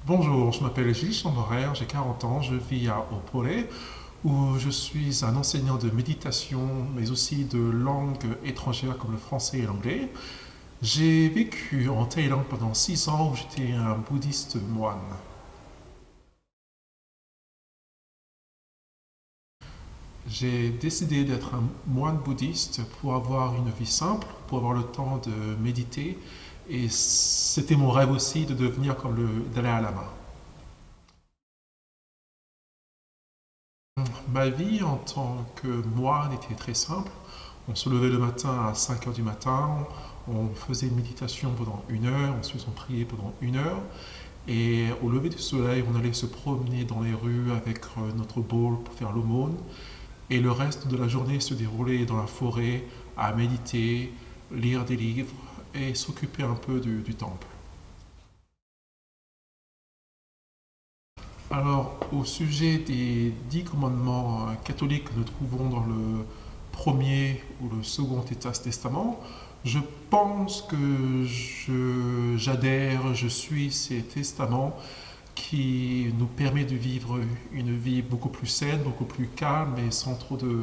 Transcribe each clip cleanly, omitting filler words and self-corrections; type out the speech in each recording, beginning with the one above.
Bonjour, je m'appelle Gilles Chamborer, j'ai 40 ans, je vis à Opole, où je suis un enseignant de méditation, mais aussi de langues étrangères comme le français et l'anglais. J'ai vécu en Thaïlande pendant 6 ans, où j'étais un bouddhiste moine. J'ai décidé d'être un moine bouddhiste pour avoir une vie simple, pour avoir le temps de méditer, et c'était mon rêve aussi de devenir comme le Dalai Lama. Ma vie en tant que moine était très simple. On se levait le matin à 5 heures du matin, on faisait une méditation pendant 1 heure, ensuite on priait pendant 1 heure. Et au lever du soleil, on allait se promener dans les rues avec notre bowl pour faire l'aumône. Et le reste de la journée se déroulait dans la forêt à méditer, lire des livres et s'occuper un peu du temple. Alors, au sujet des 10 commandements catholiques que nous trouvons dans le premier ou le second Testament, je pense que j'adhère, je suis ces testaments qui nous permet de vivre une vie beaucoup plus saine, beaucoup plus calme et sans trop de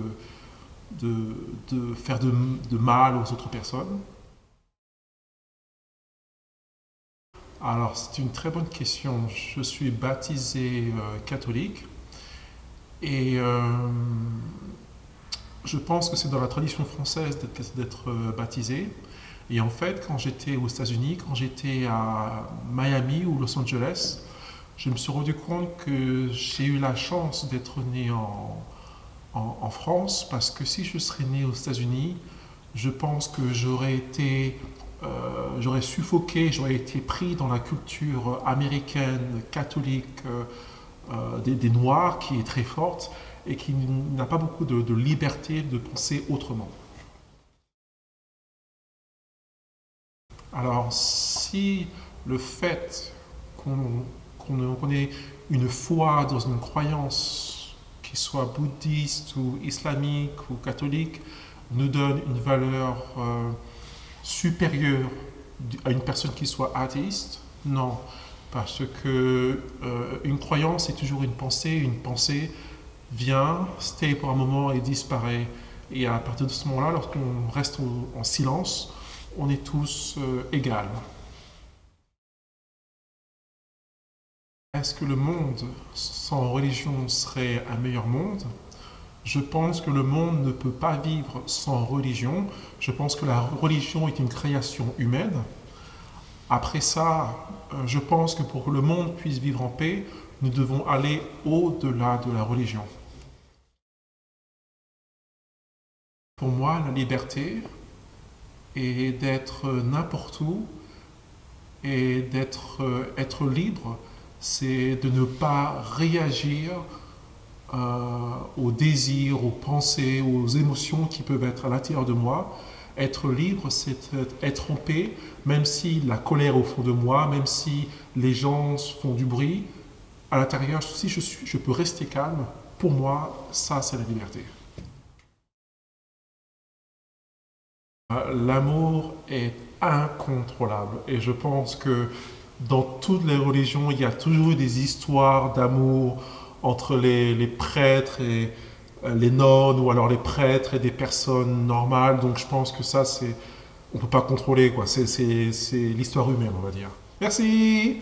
faire de mal aux autres personnes. Alors, c'est une très bonne question. Je suis baptisé catholique et je pense que c'est dans la tradition française d'être baptisé. Et en fait, quand j'étais aux États-Unis, quand j'étais à Miami ou Los Angeles, je me suis rendu compte que j'ai eu la chance d'être né en France parce que si je serais né aux États-Unis, je pense que j'aurais suffoqué, j'aurais été pris dans la culture américaine, catholique, des Noirs qui est très forte et qui n'a pas beaucoup de liberté de penser autrement. Alors, si le fait qu'on ait une foi dans une croyance qui soit bouddhiste ou islamique ou catholique nous donne une valeur supérieure à une personne qui soit athéiste, non. Parce que une croyance est toujours une pensée vient, stay pour un moment et disparaît. Et à partir de ce moment-là, lorsqu'on reste en silence, on est tous égaux. Est-ce que le monde sans religion serait un meilleur monde? Je pense que le monde ne peut pas vivre sans religion. Je pense que la religion est une création humaine. Après ça, je pense que pour que le monde puisse vivre en paix, nous devons aller au-delà de la religion. Pour moi, la liberté est d'être n'importe où et être libre, c'est de ne pas réagir aux désirs, aux pensées, aux émotions qui peuvent être à l'intérieur de moi. Être libre, c'est être en paix, même si la colère au fond de moi, même si les gens font du bruit, à l'intérieur, si je peux rester calme, pour moi, ça, c'est la liberté. L'amour est incontrôlable et je pense que dans toutes les religions, il y a toujours eu des histoires d'amour entre les prêtres et les nonnes ou alors les prêtres et des personnes normales. Donc je pense que ça, on ne peut pas contrôler, quoi. C'est l'histoire humaine, on va dire. Merci.